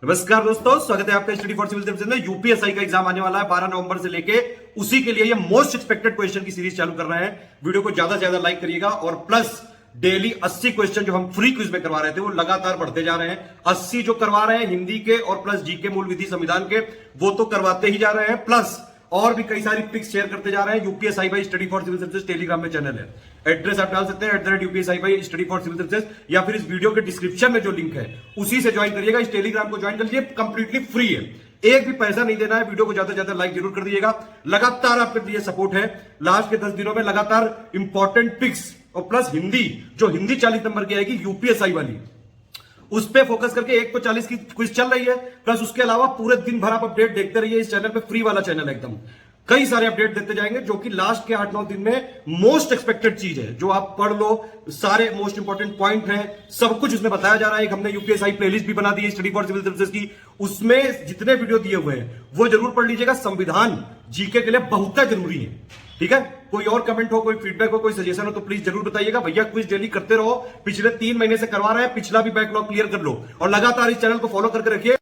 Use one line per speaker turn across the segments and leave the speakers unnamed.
नमस्कार दोस्तों, स्वागत है आपका स्टडी फॉर सिविल सर्विसेज में। यूपीएसआई का एग्जाम आने वाला है 12 नवंबर से लेके, उसी के लिए ये मोस्ट एक्सपेक्टेड क्वेश्चन की सीरीज चालू कर रहे हैं। वीडियो को ज्यादा से ज्यादा लाइक करिएगा और प्लस डेली 80 क्वेश्चन जो हम फ्री क्विज में करवा रहे थे वो लगातार बढ़ते जा रहे हैं। 80 जो करवा रहे हैं हिंदी के और प्लस जीके मूल विधि संविधान के, वो तो करवाते ही जा रहे हैं, प्लस और भी कई सारी पिक्स शेयर करते जा रहे हैं। UPSI by study for civil services Telegram में चैनल है, एड्रेस आप डाल सकते हैं @UPSI by study for civil services, या फिर इस वीडियो के डिस्क्रिप्शन में जो लिंक है उसी से ज्वाइन करिएगा। इस टेलीग्राम को ज्वाइन कर लीजिए, कंप्लीटली फ्री है, एक भी पैसा नहीं देना है। वीडियो को ज्यादा से ज्यादा लाइक जरूर कर दीजिएगा, लगातार आपके लिए सपोर्ट है। लास्ट के 10 दिनों में लगातार इंपॉर्टेंट पिक्स और प्लस हिंदी, जो हिंदी 40 नंबर की आएगी यूपीएसआई वाली, उस पे फोकस करके 1 को 40 की क्विज चल रही है। प्लस उसके अलावा पूरे दिन भर आप अपडेट देखते रहिए। इस चैनल पे फ्री वाला चैनल है एकदम, कई सारे अपडेट देते जाएंगे जो कि लास्ट के 8-9 दिन में मोस्ट एक्सपेक्टेड चीज है, जो आप पढ़ लो। सारे मोस्ट इंपॉर्टेंट पॉइंट हैं, सब कुछ उसमें बताया जा रहा है। एक हमने यूपीएसआई प्लेलिस्ट भी बना दी है स्टडी फॉर सिविल सर्विसेज की, उसमें जितने वीडियो दिए हुए हैं वो जरूर पढ़ लीजिएगा। संविधान जीके के लिए बहुत जरूरी है, ठीक है। कोई और कमेंट हो, कोई फीडबैक हो, कोई सजेशन हो तो प्लीज जरूर बताइएगा। भैया क्विज डेली करते रहो, पिछले 3 महीने से करवा रहे हैं, पिछला भी बैकलॉग क्लियर कर लो और लगातार इस चैनल को फॉलो करके रखिए।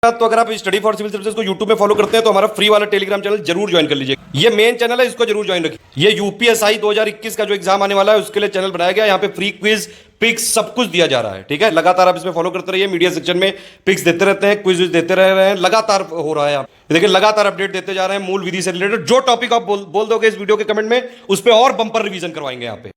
तो अगर आप स्टडी फॉर सिविल सर्विसेज को यूट्यूब में फॉलो करते हैं तो हमारा फ्री वाला टेलीग्राम चैनल जरूर ज्वाइन कर लीजिए। ये मेन चैनल है, इसको जरूर ज्वाइन रखिए। ये यूपीएसआई 2021 का जो एग्जाम आने वाला है उसके लिए चैनल बनाया गया है। यहाँ पे फ्री क्विज, पिक्स सब कुछ दिया जा रहा है, ठीक है। लगातार आप इसमें फॉलो करते रहिए। मीडिया सेक्शन में पिक्स देते रहते हैं, क्विज देते रह रहे हैं, लगातार हो रहा है। आप देखिए लगातार अपडेट देते जा रहे हैं। मूल विधि से रिलेटेड जो टॉपिक आप बोल दोगे इस वीडियो के कमेंट में, उस पर और बंपर रिवीजन करवाएंगे यहाँ पे।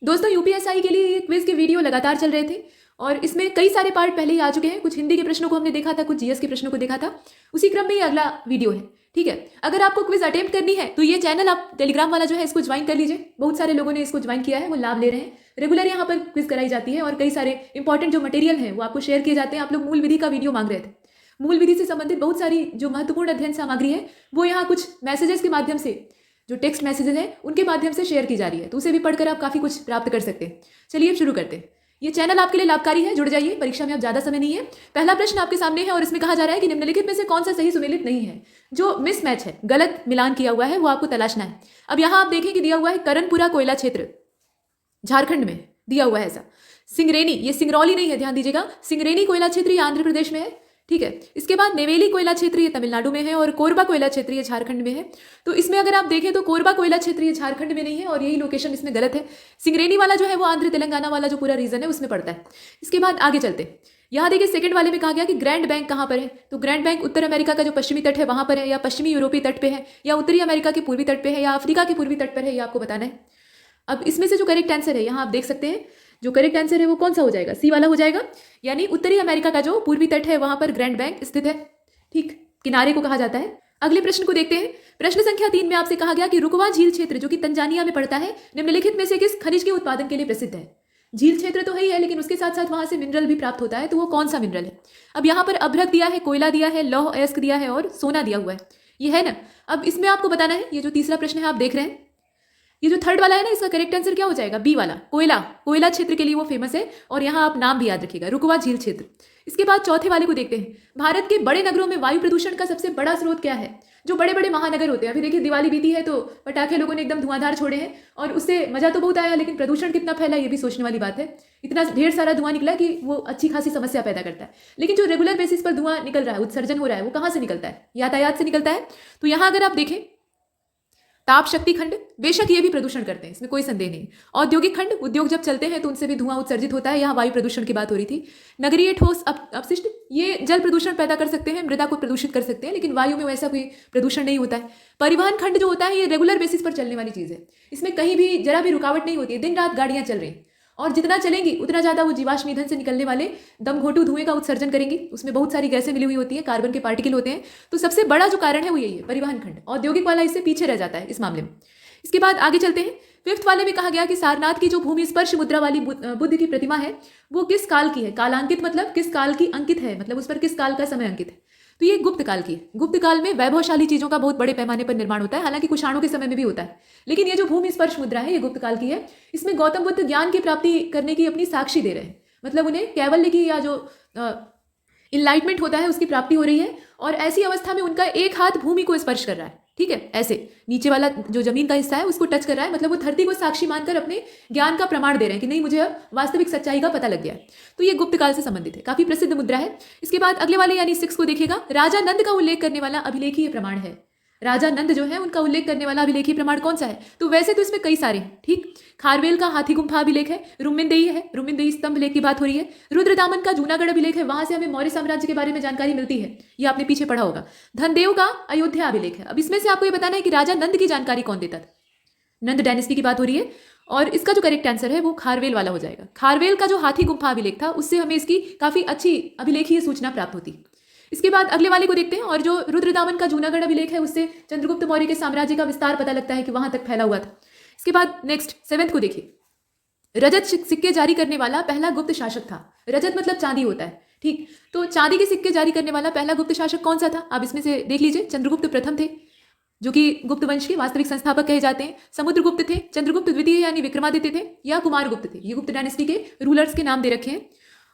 दोस्तों यूपीएसआई के लिए ये क्विज के वीडियो लगातार चल रहे थे और इसमें कई सारे पार्ट पहले ही आ चुके हैं। कुछ हिंदी के प्रश्नों को हमने देखा था, कुछ जीएस के प्रश्नों को देखा था, उसी क्रम में ये अगला वीडियो है, ठीक है। अगर आपको क्विज अटेम्प्ट करनी है तो ये चैनल आप टेलीग्राम वाला जो है इसको ज्वाइन कर लीजिए। बहुत सारे लोगों ने इसको ज्वाइन किया है, वो लाभ ले रहे हैं। रेगुलर यहाँ पर क्विज कराई जाती है और कई सारे इंपॉर्टेंट जो मटेरियल है वो आपको शेयर किए जाते हैं। आप लोग मूल विधि का वीडियो मांग रहे थे, मूल विधि से संबंधित बहुत सारी जो महत्वपूर्ण अध्ययन सामग्री है वो यहाँ कुछ मैसेजेस के माध्यम से, जो टेक्स्ट मैसेजेस हैं उनके माध्यम से शेयर की जा रही है, तो उसे भी पढ़कर आप काफ़ी कुछ प्राप्त कर सकते हैं। चलिए अब शुरू करते हैं। ये चैनल आपके लिए लाभकारी है, जुड़ जाइए। परीक्षा में अब ज़्यादा समय नहीं है। पहला प्रश्न आपके सामने है और इसमें कहा जा रहा है कि निम्नलिखित में से कौन सा सही सुमेलित नहीं है। जो मिसमैच है, गलत मिलान किया हुआ है, वो आपको तलाशना है। अब यहाँ आप देखें कि दिया हुआ है करनपुरा कोयला क्षेत्र झारखंड में दिया हुआ है ऐसा। सिंगरेनी, ये सिंगरौली नहीं है, ध्यान दीजिएगा। सिंगरेनी कोयला क्षेत्र ये आंध्र प्रदेश में है, ठीक है। इसके बाद नेवेली कोयला क्षेत्र ये तमिलनाडु में है और कोरबा कोयला क्षेत्र ये झारखंड में है। तो इसमें अगर आप देखें तो कोरबा कोयला क्षेत्र ये झारखंड में नहीं है और यही लोकेशन इसमें गलत है। सिंगरेनी वाला जो है वो आंध्र तेलंगाना वाला जो पूरा रीजन है उसमें पड़ता है। इसके बाद आगे चलते हैं। यहाँ देखिए सेकंड वाले में कहा गया कि ग्रैंड बैंक कहाँ पर है, तो ग्रैंड बैंक उत्तर अमेरिका का जो पश्चिमी तट है वहाँ पर है, या पश्चिमी यूरोपीय तट पे है, या उत्तरी अमेरिका के पूर्वी तट पे है, या अफ्रीका के पूर्वी तट पर है, ये आपको बताना है। अब इसमें से जो करेक्ट आंसर है यहाँ आप देख सकते हैं, जो करेक्ट आंसर है वो कौन सा हो जाएगा, सी वाला हो जाएगा। यानी उत्तरी अमेरिका का जो पूर्वी तट है वहां पर ग्रैंड बैंक स्थित है, ठीक, किनारे को कहा जाता है। अगले प्रश्न को देखते हैं। प्रश्न संख्या 3 में आपसे कहा गया कि रुकवा झील क्षेत्र जो कि तंजानिया में पड़ता है, निम्नलिखित में से किस खनिज के उत्पादन के लिए प्रसिद्ध है। झील क्षेत्र तो है ही है, लेकिन उसके साथ साथ वहां से मिनरल भी प्राप्त होता है, तो वो कौन सा मिनरल है। अब यहाँ पर अभ्रक दिया है, कोयला दिया है, लौह अयस्क दिया है और सोना दिया हुआ है, ये है ना। अब इसमें आपको बताना है, ये जो तीसरा प्रश्न है आप देख रहे हैं, ये जो थर्ड वाला है ना, इसका करेक्ट आंसर क्या हो जाएगा, बी वाला। कोयला क्षेत्र के लिए वो फेमस है और यहाँ आप नाम भी याद रखिएगा, रुकवा झील क्षेत्र। इसके बाद चौथे वाले को देखते हैं। भारत के बड़े नगरों में वायु प्रदूषण का सबसे बड़ा स्रोत क्या है। जो बड़े बड़े महानगर होते हैं, अभी देखिए दिवाली बीती है तो पटाखे लोगों ने एकदम धुआंधार छोड़े हैं और उससे मजा तो बहुत आया, लेकिन प्रदूषण कितना फैला ये भी सोचने वाली बात है। इतना ढेर सारा धुआं निकला कि वो अच्छी खासी समस्या पैदा करता है। लेकिन जो रेगुलर बेसिस पर धुआं निकल रहा है, उत्सर्जन हो रहा है, वो कहाँ से निकलता है, यातायात से निकलता है। तो यहाँ अगर आप देखें, ताप शक्ति खंड, बेशक ये भी प्रदूषण करते हैं, इसमें कोई संदेह नहीं। औद्योगिक खंड, उद्योग जब चलते हैं तो उनसे भी धुआं उत्सर्जित होता है, यहाँ वायु प्रदूषण की बात हो रही थी। नगरीय ठोस अपशिष्ट, ये जल प्रदूषण पैदा कर सकते हैं, मृदा को प्रदूषित कर सकते हैं, लेकिन वायु में वैसा कोई प्रदूषण नहीं होता है। परिवहन खंड जो होता है ये रेगुलर बेसिस पर चलने वाली चीज़ है, इसमें कहीं भी जरा भी रुकावट नहीं होती है, दिन रात गाड़ियाँ चल रही हैं और जितना चलेंगी उतना ज़्यादा वो जीवाश्म ईंधन से निकलने वाले दमघोटू धुएं का उत्सर्जन करेंगी। उसमें बहुत सारी गैसें मिली हुई होती हैं, कार्बन के पार्टिकल होते हैं। तो सबसे बड़ा जो कारण है वो यही है, परिवहन खंड। औद्योगिक वाला इससे पीछे रह जाता है इस मामले में। इसके बाद आगे चलते हैं। फिफ्थ वाले में कहा गया कि सारनाथ की जो भूमि स्पर्श मुद्रा वाली बुद्ध की प्रतिमा है वो किस काल की है। कालांकित मतलब किस काल की अंकित है, मतलब उस पर किस काल का समय अंकित है। तो ये गुप्त काल की है। गुप्त काल में वैभवशाली चीजों का बहुत बड़े पैमाने पर निर्माण होता है, हालांकि कुषाणों के समय में भी होता है, लेकिन ये जो भूमि स्पर्श मुद्रा है ये गुप्त काल की है। इसमें गौतम बुद्ध ज्ञान की प्राप्ति करने की अपनी साक्षी दे रहे हैं, मतलब उन्हें कैवल्य की या जो इनलाइटमेंट होता है उसकी प्राप्ति हो रही है और ऐसी अवस्था में उनका एक हाथ भूमि को स्पर्श कर रहा है, ठीक है, ऐसे नीचे वाला जो जमीन का हिस्सा है उसको टच कर रहा है, मतलब वो धरती को साक्षी मानकर अपने ज्ञान का प्रमाण दे रहे हैं कि नहीं, मुझे अब वास्तविक सच्चाई का पता लग गया है। तो ये गुप्त काल से संबंधित है, काफी प्रसिद्ध मुद्रा है। इसके बाद अगले वाले यानी 6 को देखिएगा, राजा नंद का उल्लेख करने वाला अभिलेखीय प्रमाण है। राजा नंद जो है उनका उल्लेख करने वाला अभिलेखीय प्रमाण कौन सा है? तो वैसे तो इसमें कई सारे हैं, ठीक। खारवेल का हाथी गुम्फा अभिलेख है, रुमिनदेही है, रुमिनदेही स्तंभ लेख की बात हो रही है। रुद्रदामन का जूनागढ़ अभिलेख है, वहां से हमें मौर्य साम्राज्य के बारे में जानकारी मिलती है, ये आपने पीछे पढ़ा होगा। धनदेव का अयोध्या अभिलेख है। अब इसमें से आपको ये बताना है कि राजा नंद की जानकारी कौन देता था। नंद डायनेस्टी की बात हो रही है और इसका जो करेक्ट आंसर है वो खारवेल वाला हो जाएगा। खारवेल का जो हाथी गुम्फा अभिलेख था उससे हमें इसकी काफी अच्छी अभिलेखीय सूचना प्राप्त होती है। इसके बाद अगले वाले को देखते हैं, और जो रुद्रदामन का जूनागढ़ अभिलेख है उससे चंद्रगुप्त मौर्य के साम्राज्य का विस्तार पता लगता है कि वहां तक फैला हुआ था। इसके बाद नेक्स्ट 7 को देखिए, रजत सिक्के जारी करने वाला पहला गुप्त शासक था। रजत मतलब चांदी होता है, ठीक। तो चांदी के सिक्के जारी करने वाला पहला गुप्त शासक कौन सा था? आप इसमें से देख लीजिए, चंद्रगुप्त प्रथम थे जो कि गुप्त वंश के वास्तविक संस्थापक कहे जाते हैं। समुद्रगुप्त थे, चंद्रगुप्त द्वितीय यानी विक्रमादित्य थे, या कुमारगुप्त थे। ये गुप्त डायनेस्टी के रूलर्स के नाम दे रखे हैं।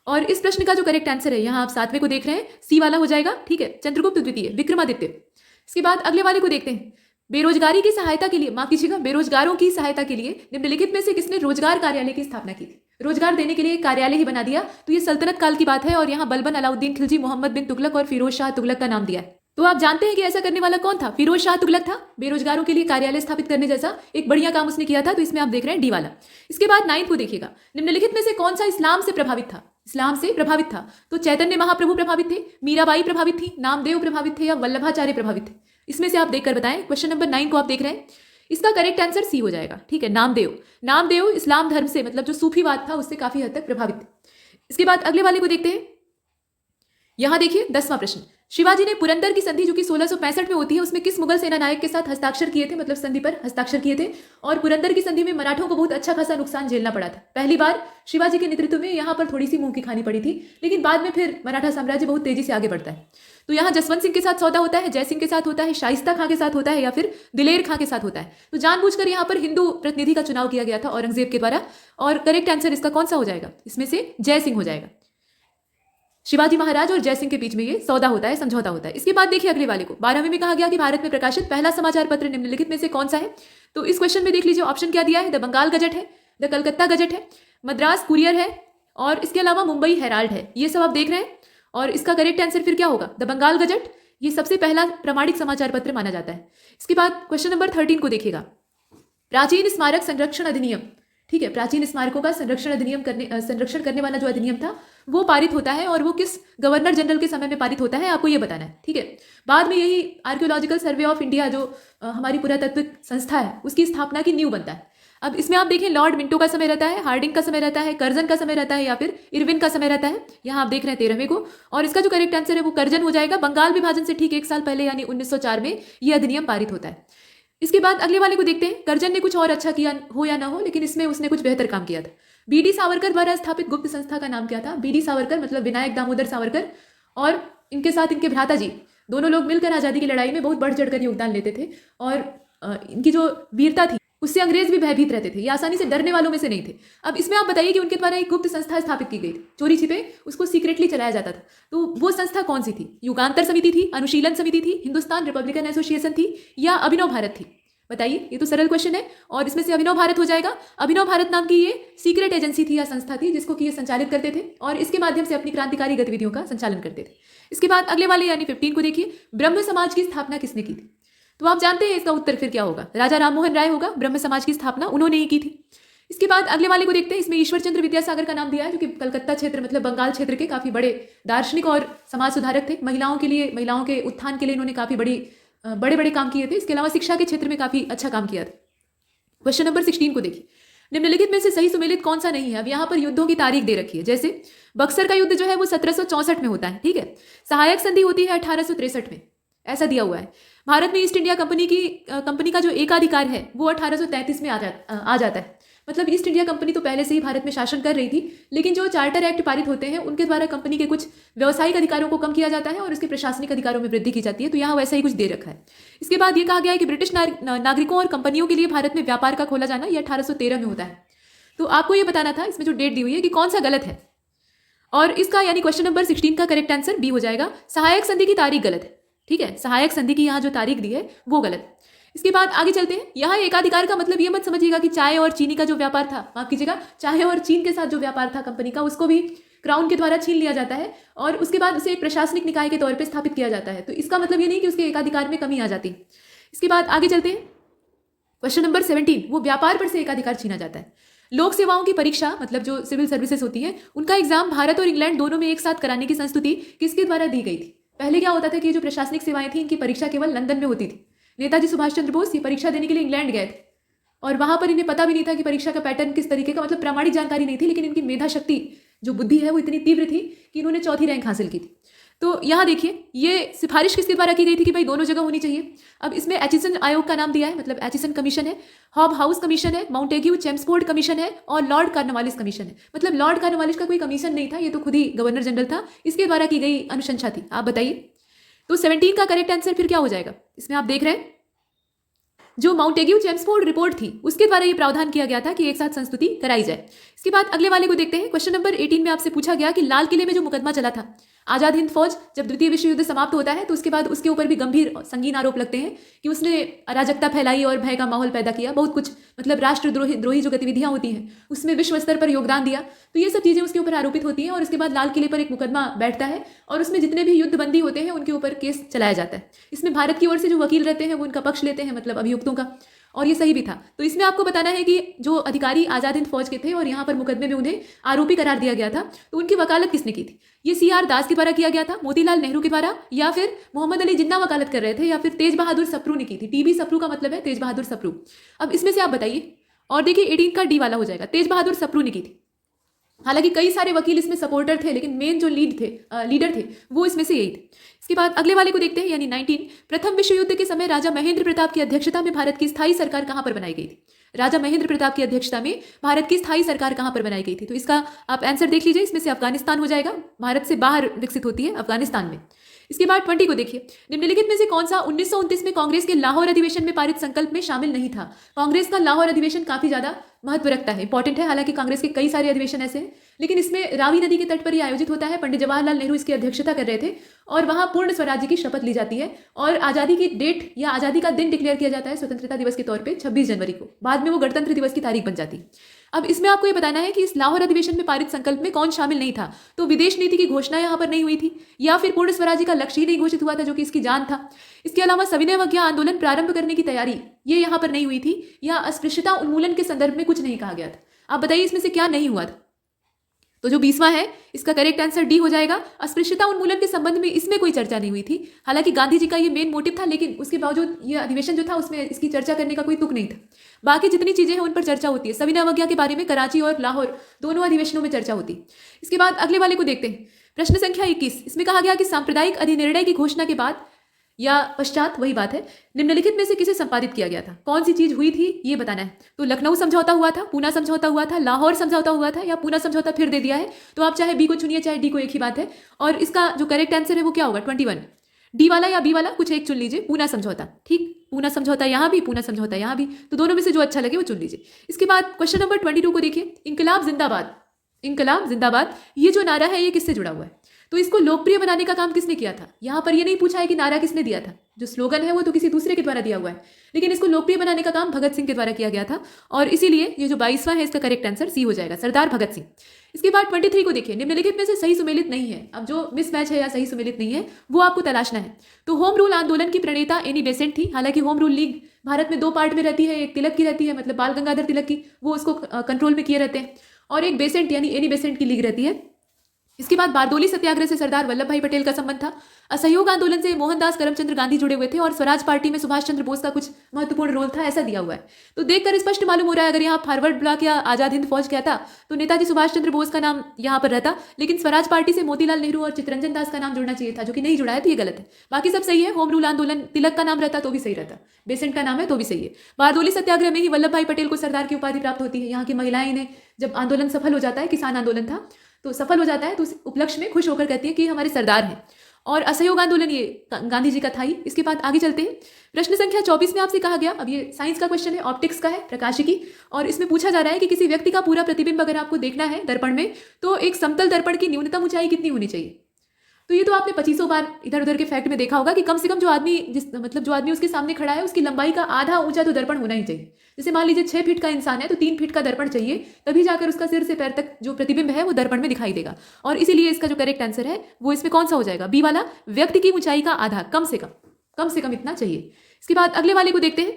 और इस प्रश्न का जो करेक्ट आंसर है, यहाँ आप 7वें को देख रहे हैं, सी वाला हो जाएगा, ठीक है, चंद्रगुप्त द्वितीय, विक्रमादित्य। इसके बाद अगले वाले को देखते हैं, बेरोजगारी की सहायता के लिए, माफ कीजिएगा, बेरोजगारों की सहायता के लिए निम्नलिखित में से किसने रोजगार कार्यालय की स्थापना की थी? रोजगार देने के लिए एक कार्यालय ही बना दिया। तो ये सल्तनत काल की बात है और यहाँ बलबन, अलाउद्दीन खिलजी, मोहम्मद बिन तुगलक और फिरोज शाह तुगलक का नाम दिया है। तो आप जानते हैं कि ऐसा करने वाला कौन था? फिरोज शाह तुगलक था। बेरोजगारों के लिए कार्यालय स्थापित करने जैसा एक बढ़िया काम उसने किया था। तो इसमें आप देख रहे हैं डी वाला। इसके बाद 9 को देखिएगा, निम्नलिखित में से कौन सा इस्लाम से प्रभावित था? इस्लाम से प्रभावित था। तो चैतन्य महाप्रभु प्रभावित थे, मीराबाई प्रभावित थी, नामदेव प्रभावित थे, या वल्लभाचार्य प्रभावित थे? इसमें से आप देखकर बताएं। क्वेश्चन नंबर 9 को आप देख रहे हैं, इसका करेक्ट आंसर सी हो जाएगा, ठीक है, नामदेव। नामदेव इस्लाम धर्म से, मतलब जो सूफीवाद था उससे काफी हद तक प्रभावित थे। इसके बाद अगले वाले को देखते हैं। यहां देखिए 10वां प्रश्न, शिवाजी ने पुरंदर की संधि जो कि 1665 में होती है उसमें किस मुगल सेना नायक के साथ हस्ताक्षर किए थे? मतलब संधि पर हस्ताक्षर किए थे। और पुरंदर की संधि में मराठों को बहुत अच्छा खासा नुकसान झेलना पड़ा था। पहली बार शिवाजी के नेतृत्व में यहाँ पर थोड़ी सी मुंह की खानी पड़ी थी, लेकिन बाद में फिर मराठा साम्राज्य बहुत तेजी से आगे बढ़ता है। तो यहाँ जसवंत सिंह के साथ सौदा होता है, जय सिंह के साथ होता है, शाइस्ता खां के साथ होता है, या फिर दिलेर खां के साथ होता है। तो जानबूझकर यहाँ पर हिंदू प्रतिनिधि का चुनाव किया गया था औरंगजेब के द्वारा। और करेक्ट आंसर इसका कौन सा हो जाएगा? इसमें से जय सिंह हो जाएगा। शिवाजी महाराज और जय सिंह के बीच में ये सौदा होता है, समझौता होता है। इसके बाद देखिए अगले वाले को, 12वें में कहा गया कि भारत में प्रकाशित पहला समाचार पत्र निम्नलिखित में से कौन सा है? तो इस क्वेश्चन में देख लीजिए, ऑप्शन क्या दिया है? द बंगाल गजट है, द कलकत्ता गजट है, मद्रास कुरियर है, और इसके अलावा मुंबई हेराल्ड है। ये सब आप देख रहे हैं, और इसका करेक्ट आंसर फिर क्या होगा? द बंगाल गजट, ये सबसे पहला प्रमाणिक समाचार पत्र माना जाता है। इसके बाद क्वेश्चन नंबर 13 को देखिएगा, प्राचीन स्मारक संरक्षण अधिनियम, ठीक है, प्राचीन स्मारकों का संरक्षण करने वाला जो अधिनियम था वो पारित होता है, और वो किस गवर्नर जनरल के समय में पारित होता है आपको ये बताना है, ठीक है। बाद में यही आर्कियोलॉजिकल सर्वे ऑफ इंडिया जो हमारी पुरातत्विक संस्था है उसकी स्थापना की नींव बनता है। अब इसमें आप देखें, लॉर्ड मिंटो का समय रहता है, हार्डिंग का समय रहता है, कर्जन का समय रहता है, या फिर इरविन का समय रहता है। यहाँ आप देख रहे हैं 13वें को, और इसका जो करेक्ट आंसर है वो कर्जन हो जाएगा। बंगाल विभाजन से ठीक 1 साल पहले यानी 1904 में यह अधिनियम पारित होता है। इसके बाद अगले वाले को देखते हैं, कर्जन ने कुछ और अच्छा किया हो या ना हो, लेकिन इसमें उसने कुछ बेहतर काम किया था। बीडी सावरकर द्वारा स्थापित गुप्त संस्था का नाम क्या था? बीडी सावरकर मतलब विनायक दामोदर सावरकर, और इनके साथ इनके भ्राता जी, दोनों लोग मिलकर आज़ादी की लड़ाई में बहुत बढ़ चढ़कर योगदान लेते थे, और इनकी जो वीरता थी उससे अंग्रेज भी भयभीत रहते थे, ये आसानी से डरने वालों में से नहीं थे। अब इसमें आप बताइए कि उनके द्वारा एक गुप्त संस्था स्थापित की गई थी, चोरी छिपे उसको सीक्रेटली चलाया जाता था। तो वो संस्था कौन सी थी? युगांतर समिति थी, अनुशीलन समिति थी, हिंदुस्तान रिपब्लिकन एसोसिएशन थी, या अभिनव भारत थी? बताइए, ये तो सरल क्वेश्चन है, और इसमें से अभिनव भारत हो जाएगा। अभिनव भारत नाम की ये सीक्रेट एजेंसी थी या संस्था थी जिसको कि ये संचालित करते थे, और इसके माध्यम से अपनी क्रांतिकारी गतिविधियों का संचालन करते थे। इसके बाद अगले वाले यानी 15 को देखिए, ब्रह्म समाज की स्थापना किसने की थी? तो आप जानते हैं इसका उत्तर फिर क्या होगा? राजा राममोहन राय होगा। ब्रह्म समाज की स्थापना उन्होंने ही की थी। इसके बाद अगले वाले को देखते हैं, इसमें ईश्वर चंद्र विद्यासागर का नाम दिया है, जो कि कलकत्ता क्षेत्र मतलब बंगाल क्षेत्र के काफी बड़े दार्शनिक और समाज सुधारक थे। महिलाओं के उत्थान के लिए इन्होंने काफी बड़े बड़े काम किए थे। इसके अलावा शिक्षा के क्षेत्र में काफी अच्छा काम किया था। क्वेश्चन नंबर 16 को देखिए, निम्नलिखित में से सही सुमेलित कौन सा नहीं है? अब यहाँ पर युद्धों की तारीख दे रखी है, जैसे बक्सर का युद्ध जो है वो 1764 में होता है, ठीक है। सहायक संधि होती है 1863 में, ऐसा दिया हुआ है। भारत में ईस्ट इंडिया कंपनी का जो एकाधिकार है वो 1833 में आ जाता है। मतलब ईस्ट इंडिया कंपनी तो पहले से ही भारत में शासन कर रही थी, लेकिन जो चार्टर एक्ट पारित होते हैं उनके द्वारा कंपनी के कुछ व्यावसायिक अधिकारों को कम किया जाता है और उसके प्रशासनिक अधिकारों में वृद्धि की जाती है। तो यहाँ वैसा ही कुछ दे रखा है। इसके बाद ये कहा गया है कि ब्रिटिश नागरिकों और कंपनियों के लिए भारत में व्यापार का खोला जाना ये 1813 में होता है। तो आपको ये बताना था इसमें जो डेट दी हुई है कि कौन सा गलत है, और इसका यानी क्वेश्चन नंबर 16 का करेक्ट आंसर बी हो जाएगा। सहायक संधि की तारीख गलत है। ठीक है, सहायक संधि की यहाँ जो तारीख दी है वो गलत। इसके बाद आगे चलते हैं। यहाँ एकाधिकार का मतलब ये मत समझिएगा कि चाय और चीनी का जो व्यापार था, माफ कीजिएगा, चाय और चीन के साथ जो व्यापार था कंपनी का, उसको भी क्राउन के द्वारा छीन लिया जाता है और उसके बाद उसे एक प्रशासनिक निकाय के तौर पे स्थापित किया जाता है। तो इसका मतलब ये नहीं कि उसके एकाधिकार में कमी आ जाती। इसके बाद आगे चलते हैं। क्वेश्चन नंबर 17, वो व्यापार पर से एकाधिकार छीना जाता है। लोक सेवाओं की परीक्षा, मतलब जो सिविल सर्विसेज होती है, उनका एग्जाम भारत और इंग्लैंड दोनों में एक साथ कराने की संस्तुति किसके द्वारा दी गई थी? पहले क्या होता था कि जो प्रशासनिक सेवाएं थी, इनकी परीक्षा केवल लंदन में होती थी। नेताजी सुभाष चंद्र बोस ये परीक्षा देने के लिए इंग्लैंड गए थे और वहां पर इन्हें पता भी नहीं था कि परीक्षा का पैटर्न किस तरीके का, मतलब प्रामाणिक जानकारी नहीं थी, लेकिन इनकी मेधा शक्ति, जो बुद्धि है, वो इतनी तीव्र थी कि इन्होंने चौथी रैंक हासिल की थी। तो यहाँ देखिए, ये सिफारिश किसके द्वारा की गई थी कि भाई दोनों जगह होनी चाहिए। अब इसमें एचिसन आयोग का नाम दिया है, मतलब एचिसन कमीशन है, हॉब हाउस कमीशन है, माउंटेग्यू चेम्सफोर्ड कमीशन है और लॉर्ड कार्नवालिस कमीशन है। मतलब लॉर्ड कार्नवालिस का कोई कमीशन नहीं था, ये तो खुद ही गवर्नर जनरल था, इसके द्वारा की गई अनुशंसा थी। आप बताइए, तो 17 का करेक्ट आंसर फिर क्या हो जाएगा? इसमें आप देख रहे हैं जो माउंटेग्यू चेम्सफोर्ड रिपोर्ट थी उसके द्वारा ये प्रावधान किया गया था कि एक साथ संस्तुति कराई जाए। इसके बाद अगले वाले को देखते हैं। क्वेश्चन नंबर 18 में आपसे पूछा गया कि लाल किले में जो मुकदमा चला था, आजाद हिंद फौज जब द्वितीय विश्व युद्ध समाप्त होता है तो उसके बाद उसके ऊपर भी गंभीर संगीन आरोप लगते हैं कि उसने अराजकता फैलाई और भय का माहौल पैदा किया, बहुत कुछ, मतलब राष्ट्रद्रोही जो गतिविधियां होती हैं उसमें विश्व स्तर पर योगदान दिया। तो ये सब चीजें उसके ऊपर आरोपित होती हैं और इसके बाद लाल किले पर एक मुकदमा बैठता है और उसमें जितने भी युद्धबंदी होते हैं उनके ऊपर केस चलाया जाता है। इसमें भारत की ओर से जो वकील रहते हैं वो उनका पक्ष लेते हैं, मतलब अभियुक्तों का, और ये सही भी था। तो इसमें आपको बताना है कि जो अधिकारी आजाद हिंद फौज के थे और यहाँ पर मुकदमे में उन्हें आरोपी करार दिया गया था, तो उनकी वकालत किसने की थी? ये CR दास के द्वारा किया गया था, मोतीलाल नेहरू के द्वारा, या फिर मोहम्मद अली जिन्ना वकालत कर रहे थे, या फिर तेज बहादुर सप्रू ने की थी। TB सप्रू का मतलब है तेज बहादुर सप्रू। अब इसमें से आप बताइए। और देखिए 18 का डी वाला हो जाएगा, तेज बहादुर सप्रू ने की थी। हालांकि कई सारे वकील इसमें सपोर्टर थे, लेकिन मेन जो लीडर थे वो इसमें से यही थे। इसके बाद अगले वाले को देखते हैं, यानी 19। प्रथम विश्व युद्ध के समय राजा महेंद्र प्रताप की अध्यक्षता में भारत की स्थायी सरकार कहां पर बनाई गई थी? राजा महेंद्र प्रताप की अध्यक्षता में भारत की स्थायी सरकार कहां पर बनाई गई थी? तो इसका आप आंसर देख लीजिए, इसमें से अफगानिस्तान हो जाएगा, भारत से बाहर विकसित होती है, अफगानिस्तान में। इसके बाद 20 को देखिए। निम्नलिखित में से कौन सा 1929 में कांग्रेस के लाहौर अधिवेशन में पारित संकल्प में शामिल नहीं था? कांग्रेस का लाहौर अधिवेशन काफी ज्यादा महत्व रखता है, इंपॉर्टेंट है। हालांकि कांग्रेस के कई सारे अधिवेशन ऐसे हैं, लेकिन इसमें रावी नदी के तट पर यह आयोजित होता है। पंडित जवाहरलाल नेहरू इसकी अध्यक्षता कर रहे थे और वहां पूर्ण स्वराज्य की शपथ ली जाती है और आजादी की डेट या आजादी का दिन डिक्लेयर किया जाता है स्वतंत्रता दिवस के तौर पे 26 जनवरी को। बाद में वो गणतंत्र दिवस की तारीख बन जाती है। अब इसमें आपको ये बताना है कि इस लाहौर अधिवेशन में पारित संकल्प में कौन शामिल नहीं था? तो विदेश नीति की घोषणा यहाँ पर नहीं हुई थी, या फिर पूर्ण स्वराज्य का लक्ष्य ही नहीं घोषित हुआ था जो कि इसकी जान था। इसके अलावा सविनय अवज्ञा आंदोलन प्रारंभ करने की तैयारी ये यहाँ पर नहीं हुई थी, या अस्पृश्यता उन्मूलन के संदर्भ में कुछ नहीं कहा गया था। आप बताइए इसमें से क्या नहीं हुआ था? तो जो 20वां है इसका करेक्ट आंसर डी हो जाएगा। अस्पृश्यता उन्मूलन के संबंध में इसमें कोई चर्चा नहीं हुई थी। हालांकि गांधी जी का ये मेन मोटिव था, लेकिन उसके बावजूद ये अधिवेशन जो था उसमें इसकी चर्चा करने का कोई तुक नहीं था। बाकी जितनी चीजें हैं उन पर चर्चा होती है। सविनय अवज्ञा के बारे में कराची और लाहौर दोनों अधिवेशनों में चर्चा होती है। इसके बाद अगले वाले को देखते हैं। प्रश्न संख्या 21। इसमें कहा गया कि सांप्रदायिक अधिनिर्णय की घोषणा के बाद या पश्चात, वही बात है, निम्नलिखित में से किसे संपादित किया गया था? कौन सी चीज हुई थी ये बताना है। तो लखनऊ समझौता हुआ था, पूना समझौता हुआ था, लाहौर समझौता हुआ था, या पूना समझौता फिर दे दिया है? तो आप चाहे बी को चुनिए चाहे डी को, एक ही बात है। और इसका जो करेक्ट आंसर है वो क्या होगा? 21। डी वाला या बी वाला, कुछ एक चुन लीजिए। पूना समझौता, ठीक, पूना समझौता यहाँ भी, पूना समझौता यहाँ भी, तो दोनों में से जो अच्छा लगे वो चुन लीजिए। इसके बाद क्वेश्चन नंबर 22 को देखिए। इंकलाब जिंदाबाद, इंकलाब जिंदाबाद, ये जो नारा है ये किससे जुड़ा हुआ है? तो इसको लोकप्रिय बनाने का काम किसने किया था? यहाँ पर ये नहीं पूछा है कि नारा किसने दिया था, जो स्लोगन है वो तो किसी दूसरे के द्वारा दिया हुआ है, लेकिन इसको लोकप्रिय बनाने का काम भगत सिंह के द्वारा किया गया था। और इसीलिए ये जो 22वां है इसका करेक्ट आंसर सी हो जाएगा, सरदार भगत सिंह। इसके बाद 23 को देखिए। निम्नलिखित में से सही सुमेलित नहीं है। अब जो मिसमैच है या सही सुमेलित नहीं है वो आपको तलाशना है। तो होम रूल आंदोलन की प्रणेता एनी बेसेंट थी। हालांकि होम रूल लीग भारत में 2 पार्ट में रहती है, एक तिलक की रहती है, मतलब बाल गंगाधर तिलक की, वो उसको कंट्रोल में किए रहते हैं, और एक बेसेंट यानी एनी बेसेंट की लीग रहती है। इसके बाद बारदोली सत्याग्रह से सरदार वल्लभ भाई पटेल का संबंध था। असहयोग आंदोलन से मोहनदास करमचंद्र गांधी जुड़े हुए थे और स्वराज पार्टी में सुभाष चंद्र बोस का कुछ महत्वपूर्ण रोल था, ऐसा दिया हुआ है। तो देखकर स्पष्ट मालूम हो रहा है, अगर यहाँ फॉरवर्ड ब्लॉक या आजाद हिंद फौज कहता तो नेताजी सुभाष चंद्र बोस का नाम यहाँ पर रहता, लेकिन स्वराज पार्टी से मोतीलाल नेहरू और चित्तरंजन दास का नाम जुड़ना चाहिए था, जो कि नहीं जुड़ा है, तो ये गलत है। बाकी सब सही है। होम रूल आंदोलन तिलक का नाम रहता तो भी सही रहता, बेसेंट का नाम है तो भी सही है। बारदोली सत्याग्रह में ही वल्लभ भाई पटेल को सरदार की उपाधि प्राप्त होती है। यहाँ की महिलाएं ने जब आंदोलन सफल हो जाता है, किसान आंदोलन था, तो सफल हो जाता है, तो उस उपलक्ष्य में खुश होकर कहती है कि हमारे सरदार हैं। और असहयोग आंदोलन ये गांधी जी का था ही। इसके बाद आगे चलते हैं। प्रश्न संख्या 24 में आपसे कहा गया, अब ये साइंस का क्वेश्चन है, ऑप्टिक्स का है, प्रकाशिकी, और इसमें पूछा जा रहा है कि किसी व्यक्ति का पूरा प्रतिबिंब अगर आपको देखना है दर्पण में, तो एक समतल दर्पण की न्यूनतम ऊंचाई कितनी होनी चाहिए? तो ये तो आपने 2500 बार इधर उधर के फैक्ट में देखा होगा कि कम से कम जो आदमी जो आदमी उसके सामने खड़ा है उसकी लंबाई का आधा ऊंचा तो दर्पण होना ही चाहिए। जैसे मान लीजिए 6 फीट का इंसान है तो 3 फीट का दर्पण चाहिए, तभी जाकर उसका सिर से पैर तक जो प्रतिबिंब है वो दर्पण में दिखाई देगा। और इसीलिए इसका जो करेक्ट आंसर है वो इसमें कौन सा हो जाएगा, बी वाला, व्यक्ति की ऊंचाई का आधा कम से कम इतना चाहिए। इसके बाद अगले वाले को देखते हैं।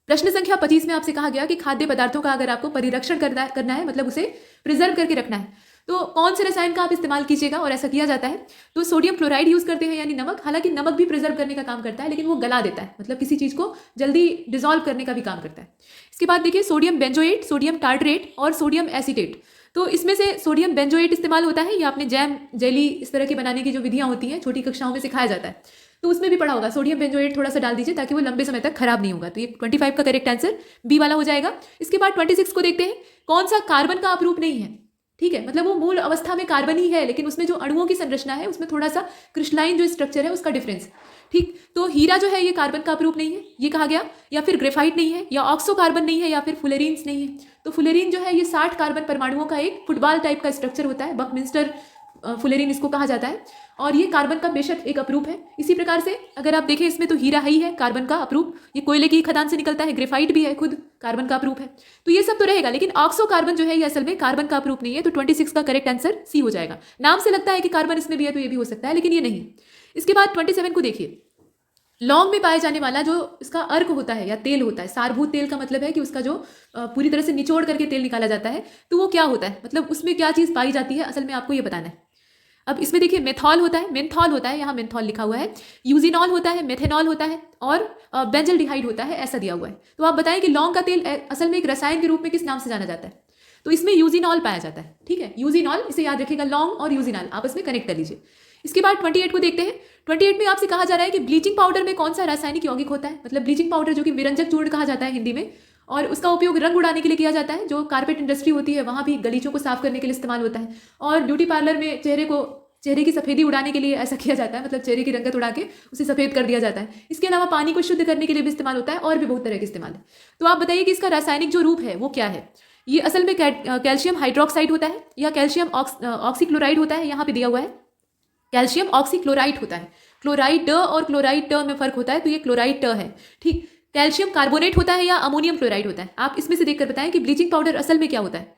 प्रश्न संख्या 25 में आपसे कहा गया कि खाद्य पदार्थों का अगर आपको परिरक्षण करना है मतलब उसे प्रिजर्व करके रखना है, तो कौन से रसायन का आप इस्तेमाल कीजिएगा, और ऐसा किया जाता है तो सोडियम क्लोराइड यूज करते हैं यानी नमक। हालांकि नमक भी प्रिजर्व करने का काम करता है लेकिन वो गला देता है, मतलब किसी चीज को जल्दी डिसॉल्व करने का भी काम करता है। इसके बाद देखिए सोडियम बेंजोएट, सोडियम टार्टरेट और सोडियम एसीटेट। तो इसमें से सोडियम बेंजोएट इस्तेमाल होता है, या आपने जैम जेली इस तरह की बनाने की जो विधियां होती हैं छोटी कक्षाओं में सिखाया जाता है, तो उसमें भी पढ़ा होगा। सोडियम बेंजोएट थोड़ा सा डाल दीजिए ताकि वो लंबे समय तक खराब नहीं होगा। तो ये 25 का करेक्ट आंसर बी वाला हो जाएगा। इसके बाद 26 को देखते हैं। कौन सा कार्बन का अपरूप नहीं है, ठीक है, मतलब वो मूल अवस्था में कार्बन ही है लेकिन उसमें जो अणुओं की संरचना है उसमें थोड़ा सा क्रिस्टलाइन जो स्ट्रक्चर है उसका डिफरेंस, ठीक। तो हीरा जो है ये कार्बन का अपरूप नहीं है, ये कहा गया, या फिर ग्रेफाइट नहीं है, या ऑक्सो कार्बन नहीं है, या फिर फुलेरीन्स नहीं है। तो फुलेरीन जो है ये 60 कार्बन परमाणुओं का एक फुटबॉल टाइप का स्ट्रक्चर होता है, बकमिंस्टर फुलेरीन इसको कहा जाता है, और ये कार्बन का बेशक एक अपरूप है। इसी प्रकार से अगर आप देखें इसमें तो हीरा ही है कार्बन का अपरूप, ये कोयले की खदान से निकलता है, ग्रेफाइट भी है खुद कार्बन का अपरूप है, तो ये सब तो रहेगा। लेकिन ऑक्सो कार्बन जो है ये असल में कार्बन का अपरूप नहीं है, तो 26 का करेक्ट आंसर सी हो जाएगा। नाम से लगता है कि कार्बन इसमें भी है तो ये भी हो सकता है लेकिन ये नहीं। इसके बाद 27 को देखिए। लौंग में पाए जाने वाला जो इसका अर्क होता है या तेल होता है, सारभूत तेल का मतलब है कि उसका जो पूरी तरह से निचोड़ करके तेल निकाला जाता है, तो वो क्या होता है, मतलब उसमें क्या चीज़ पाई जाती है, असल में आपको ये बताना है। अब इसमें देखिए मेथॉल होता है, मेंथॉल होता है, यहाँ मेंथॉल लिखा हुआ है, यूजिनॉल होता है, मेथेनॉल होता है, और बेंजल्डिहाइड होता है, ऐसा दिया हुआ है। तो आप बताएं कि लौंग का तेल असल में एक रसायन के रूप में किस नाम से जाना जाता है, तो इसमें यूजिनॉल पाया जाता है, ठीक है, यूजिनॉल, इसे याद रखिएगा, लौंग और यूजिनॉल आपस में कनेक्ट कर लीजिए। इसके बाद 28 को देखते हैं। 28 में आपसे कहा जा रहा है कि ब्लीचिंग पाउडर में कौन सा रासायनिक यौगिक होता है, मतलब ब्लीचिंग पाउडर जो कि विरंजक चूर्ण कहा जाता है हिंदी में, और उसका उपयोग रंग उड़ाने के लिए किया जाता है। जो कारपेट इंडस्ट्री होती है वहाँ भी गलीचों को साफ करने के लिए इस्तेमाल होता है, और ब्यूटी पार्लर में चेहरे की सफेदी उड़ाने के लिए ऐसा किया जाता है, मतलब चेहरे की रंगत उड़ा के उसे सफेद कर दिया जाता है। इसके अलावा पानी को शुद्ध करने के लिए भी इस्तेमाल होता है, और भी बहुत तरह के इस्तेमाल है। तो आप बताइए कि इसका रासायनिक जो रूप है वो क्या है। ये असल में कैल्शियम हाइड्रोक्साइड होता है, या कैल्शियम ऑक्सीक्लोराइड होता है, यहाँ पे दिया हुआ है कैल्शियम ऑक्सीक्लोराइड होता है। क्लोराइड ड और क्लोराइड ट में फर्क होता है, तो ये क्लोराइड ट है, ठीक। कैल्शियम कार्बोनेट होता है या अमोनियम क्लोराइड होता है, आप इसमें से देखकर बताएं कि ब्लीचिंग पाउडर असल में क्या होता है।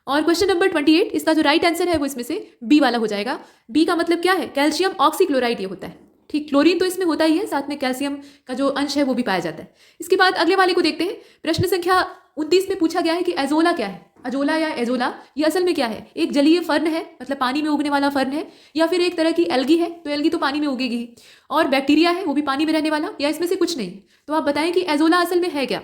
और क्वेश्चन नंबर 28, इसका जो राइट आंसर है वो इसमें से बी वाला हो जाएगा। बी का मतलब क्या है, कैल्शियम ऑक्सीक्लोराइड ये होता है, ठीक। क्लोरीन तो इसमें होता ही है, साथ में कैल्शियम का जो अंश है वो भी पाया जाता है। इसके बाद अगले वाले को देखते हैं। प्रश्न संख्या 29 में पूछा गया है कि एजोला क्या है। अजोला या एजोला ये असल में क्या है, एक जलीय फर्न है, मतलब पानी में उगने वाला फर्न है, या फिर एक तरह की एल्गी है, तो एल्गी तो पानी में उगेगी ही, और बैक्टीरिया है वो भी पानी में रहने वाला, या इसमें से कुछ नहीं। तो आप बताएं कि एजोला असल में है क्या।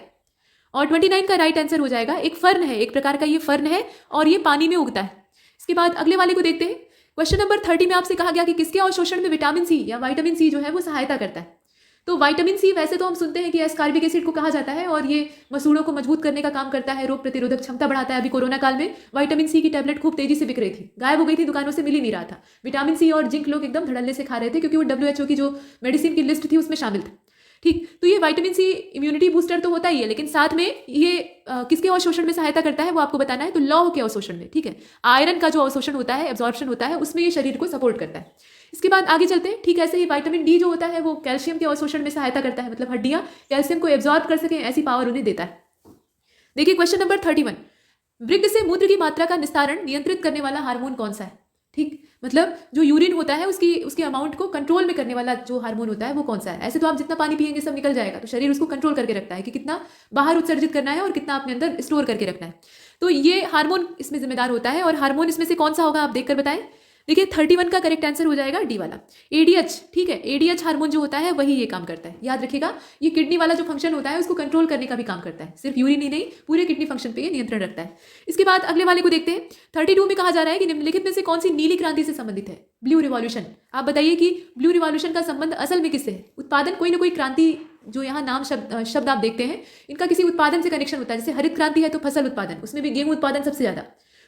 और 29 का राइट आंसर हो जाएगा, एक फर्न है, एक प्रकार का ये फर्न है और ये पानी में उगता है। इसके बाद अगले वाले को देखते हैं। क्वेश्चन नंबर 30 में आपसे कहा गया कि किसके अवशोषण में विटामिन सी या विटामिन सी जो है वो सहायता करता है। तो विटामिन सी वैसे तो हम सुनते हैं कि एस्कॉर्बिक एसिड को कहा जाता है, और ये मसूड़ों को मजबूत करने का काम करता है, रोग प्रतिरोधक क्षमता बढ़ाता है। अभी कोरोना काल में विटामिन सी की टैबलेट खूब तेजी से बिक रही थी, गायब हो गई थी, दुकानों से मिल ही नहीं रहा था। विटामिन सी और जिंक लोग एकदम धड़ल्ले से खा रहे थे क्योंकि वो WHO की जो मेडिसिन की लिस्ट थी उसमें शामिल था, ठीक। तो ये विटामिन सी इम्यूनिटी बूस्टर तो होता ही है, लेकिन साथ में ये किसके अवशोषण में सहायता करता है वो आपको बताना है। तो लौह के अवशोषण में, ठीक है, आयरन का जो अवशोषण होता है, एब्जॉर्प्शन होता है, उसमें ये शरीर को सपोर्ट करता है। इसके बाद आगे चलते हैं, ठीक। ऐसे ही विटामिन डी जो होता है वो कैल्शियम के अवशोषण में सहायता करता है, मतलब हड्डियां कैल्शियम को एब्जॉर्ब कर सकें ऐसी पावर उन्हें देता है। देखिए क्वेश्चन नंबर 31, वृक्क से मूत्र की मात्रा का निस्तारण नियंत्रित करने वाला हार्मोन कौन सा है, ठीक। मतलब जो यूरिन होता है उसके अमाउंट को कंट्रोल में करने वाला जो हार्मोन होता है वो कौन सा है। ऐसे तो आप जितना पानी पिएंगे सब निकल जाएगा, तो शरीर उसको कंट्रोल करके रखता है कि कितना बाहर उत्सर्जित करना है और कितना अपने अंदर स्टोर करके रखना है। तो ये हार्मोन इसमें जिम्मेदार होता है, और हार्मोन इसमें से कौन सा होगा आप देखकर बताएं। देखिए 31 का करेक्ट आंसर हो जाएगा डी वाला, ADH, ठीक है। ADH हार्मोन जो होता है वही ये काम करता है, याद रखिएगा। ये किडनी वाला जो फंक्शन होता है उसको कंट्रोल करने का भी काम करता है, सिर्फ यूरिन ही नहीं, पूरे किडनी फंक्शन पे ये नियंत्रण रखता है। इसके बाद अगले वाले को देखते हैं। 32 में कहा जा रहा है कि निम्नलिखित में से कौन सी नीली क्रांति से संबंधित है, ब्लू रिवॉल्यूशन। आप बताइए कि ब्लू रिवॉल्यूशन का संबंध असल में किससे है। उत्पादन, कोई ना कोई क्रांति जो यहाँ नाम शब्द आप देखते हैं इनका किसी उत्पादन से कनेक्शन होता है। जैसे हरित क्रांति है तो फसल उत्पादन, उसमें भी गेहूं उत्पादन सबसे ज्यादा।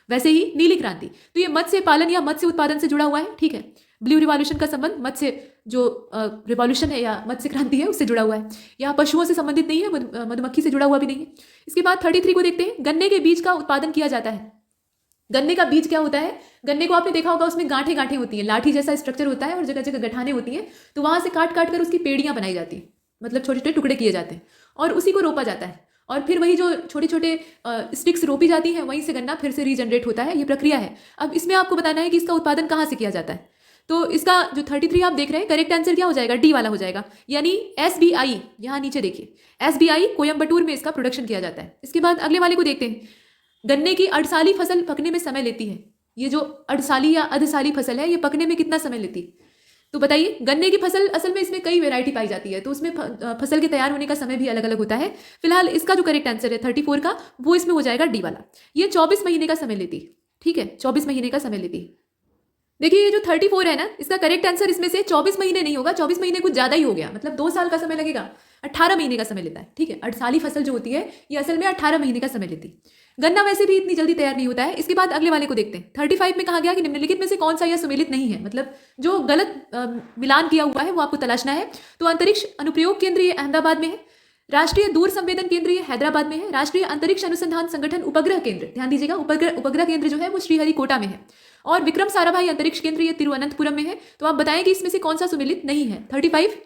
वैसे ही नीली क्रांति तो ये मत्स्य पालन या मत्स्य उत्पादन से जुड़ा हुआ है, ठीक है। ब्लू रिवॉल्यूशन का संबंध मत्स्य जो रिवॉल्यूशन है या मत्स्य क्रांति है उससे जुड़ा हुआ है, यहाँ पशुओं से संबंधित नहीं है, मधुमक्खी से जुड़ा हुआ भी नहीं है। इसके बाद 33 को देखते हैं। गन्ने के बीज का उत्पादन किया जाता है, गन्ने का बीज क्या होता है? गन्ने को आपने देखा होगा, उसमें गांठें गांठें होती हैं, लाठी जैसा स्ट्रक्चर होता है और जगह जगह गठाने होती हैं। तो वहां से काट काट कर उसकी पेड़ियां बनाई जाती हैं, मतलब छोटे छोटे टुकड़े किए जाते हैं और उसी को रोपा जाता है। और फिर वही जो छोटे छोटे स्टिक्स रोपी जाती हैं, वहीं से गन्ना फिर से रीजनरेट होता है। ये प्रक्रिया है। अब इसमें आपको बताना है कि इसका उत्पादन कहाँ से किया जाता है। तो इसका जो 33 आप देख रहे हैं, करेक्ट आंसर क्या हो जाएगा? डी वाला हो जाएगा, यानी SBI। यहाँ नीचे देखिए, SBI कोयम्बटूर में इसका प्रोडक्शन किया जाता है। इसके बाद अगले वाले को देखते हैं। गन्ने की अर्धसाली फसल पकने में समय लेती है। ये जो अर्धसाली या अधसाली फसल है, ये पकने में कितना समय लेती है? तो बताइए, गन्ने की फसल असल में इसमें कई वैरायटी पाई जाती है, तो उसमें फसल के तैयार होने का समय भी अलग अलग होता है। फिलहाल इसका जो करेक्ट आंसर है 34 का, वो इसमें हो जाएगा डी वाला। ये 24 महीने का समय लेती है। ठीक है, 24 महीने का समय लेती है। देखिए, ये जो 34 है ना, इसका करेक्ट आंसर इसमें से 24 महीने नहीं होगा। 24 महीने कुछ ज़्यादा ही हो गया, मतलब 2 साल का समय लगेगा। 18 महीने का समय लेता है। ठीक है, अर्धसाली फसल जो होती है ये असल में 18 महीने का समय लेती है। गन्ना वैसे भी इतनी जल्दी तैयार नहीं होता है। इसके बाद अगले वाले को देखते हैं। 35 में कहा गया कि निम्नलिखित में से कौन सा यह सुमेलित नहीं है, मतलब जो गलत मिलान किया हुआ है वो आपको तलाशना है। तो अंतरिक्ष अनुप्रयोग केंद्र ये अहमदाबाद में है, राष्ट्रीय दूर संवेदन केंद्र ये हैदराबाद में है, राष्ट्रीय अंतरिक्ष अनुसंधान संगठन उपग्रह केंद्र, ध्यान दीजिएगा, उपग्रह केंद्र जो है वो श्रीहरिकोटा में है, और विक्रम साराभाई अंतरिक्ष केंद्र ये तिरुवनंतपुरम में है। तो आप बताएं कि इसमें से कौन सा सुमेलित नहीं है? 35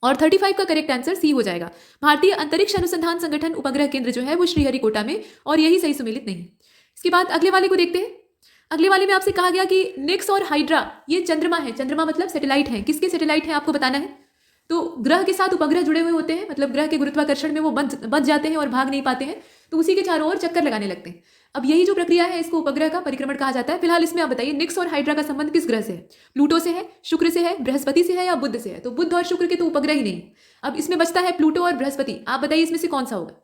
और 35 का करेक्ट आंसर सी हो जाएगा। भारतीय अंतरिक्ष अनुसंधान संगठन उपग्रह केंद्र जो है वो श्रीहरिकोटा में, और यही सही सुमेलित नहीं है। इसके बाद अगले वाले को देखते हैं। अगले वाले में आपसे कहा गया कि निक्स और हाइड्रा ये चंद्रमा है। चंद्रमा मतलब सैटेलाइट है। किसके सैटेलाइट है आपको बताना है। तो ग्रह के साथ उपग्रह जुड़े हुए होते हैं, मतलब ग्रह के गुरुत्वाकर्षण में वो बच जाते हैं और भाग नहीं पाते हैं, तो उसी के चारों ओर चक्कर लगाने लगते हैं। अब यही जो प्रक्रिया है इसको उपग्रह का परिक्रमण कहा जाता है। फिलहाल इसमें आप बताइए, निक्स और हाइड्रा का संबंध किस ग्रह से है? प्लूटो से है, शुक्र से है, बृहस्पति से है या बुध से है? तो बुध और शुक्र के तो उपग्रह ही नहीं। अब इसमें बचता है प्लूटो और बृहस्पति। आप बताइए इसमें से कौन सा होगा?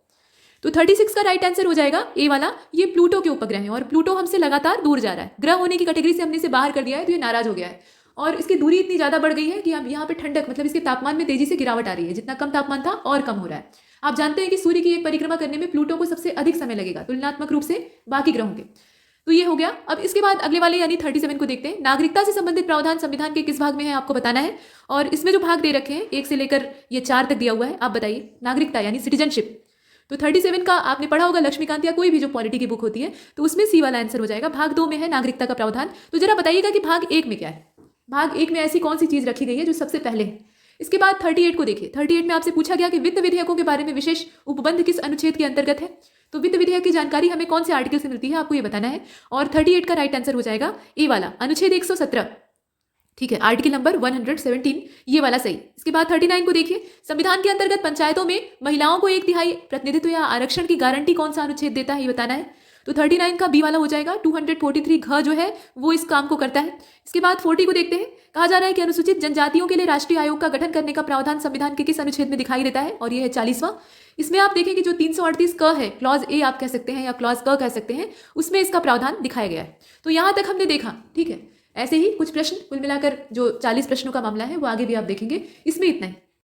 तो 36 का राइट आंसर हो जाएगा ए वाला। ये प्लूटो के उपग्रह हैं और प्लूटो हमसे लगातार दूर जा रहा है। ग्रह होने की कैटेगरी से हमने इसे बाहर कर दिया है, तो ये नाराज हो गया है और इसकी दूरी इतनी ज़्यादा बढ़ गई है कि अब यहाँ पे ठंडक, मतलब इसके तापमान में तेजी से गिरावट आ रही है। जितना कम तापमान था और कम हो रहा है। आप जानते हैं कि सूर्य की एक परिक्रमा करने में प्लूटो को सबसे अधिक समय लगेगा तुलनात्मक रूप से बाकी ग्रहों के। तो ये हो गया। अब इसके बाद अगले वाले यानी 37 को देखते हैं। नागरिकता से संबंधित प्रावधान संविधान के किस भाग में है आपको बताना है, और इसमें जो भाग दे रखे हैं 1 से लेकर ये 4 तक दिया हुआ है। आप बताइए, नागरिकता यानी सिटीजनशिप। तो 37 का आपने पढ़ा होगा लक्ष्मीकांत या कोई भी जो पॉलिटी की बुक होती है, तो उसमें सी वाला आंसर हो जाएगा। भाग 2 में है नागरिकता का प्रावधान। तो जरा बताइएगा कि भाग 1 में क्या है। भाग 1 में ऐसी कौन सी चीज रखी गई है जो सबसे पहले है। इसके बाद 38 को देखिए। 38 में आपसे पूछा गया कि वित्त विधेयकों के बारे में विशेष उपबंध किस अनुच्छेद के अंतर्गत है। तो वित्त विधेयक की जानकारी हमें कौन से आर्टिकल से मिलती है आपको ये बताना है, और 38 का राइट आंसर हो जाएगा ए वाला, अनुच्छेद 117। ठीक है, आर्टिकल नंबर 117, ये वाला सही। इसके बाद 39 को देखिए। संविधान के अंतर्गत पंचायतों में महिलाओं को 1/3 प्रतिनिधित्व या आरक्षण की गारंटी कौन सा अनुच्छेद देता है ये बताना है। तो 39 का बी वाला हो जाएगा। 243 घ जो है वो इस काम को करता है। इसके बाद 40 को देखते हैं। कहा जा रहा है कि अनुसूचित जनजातियों के लिए राष्ट्रीय आयोग का गठन करने का प्रावधान संविधान के किस अनुच्छेद में दिखाई देता है, और ये है 40वां। इसमें आप देखें कि जो 338 क है, क्लॉज ए आप कह सकते हैं या क्लॉज क कह सकते हैं, उसमें इसका प्रावधान दिखाया गया है। तो यहाँ तक हमने देखा। ठीक है, ऐसे ही कुछ प्रश्न कुल मिलाकर जो 40 प्रश्नों का मामला है वो आगे भी आप देखेंगे। इसमें इतना ही।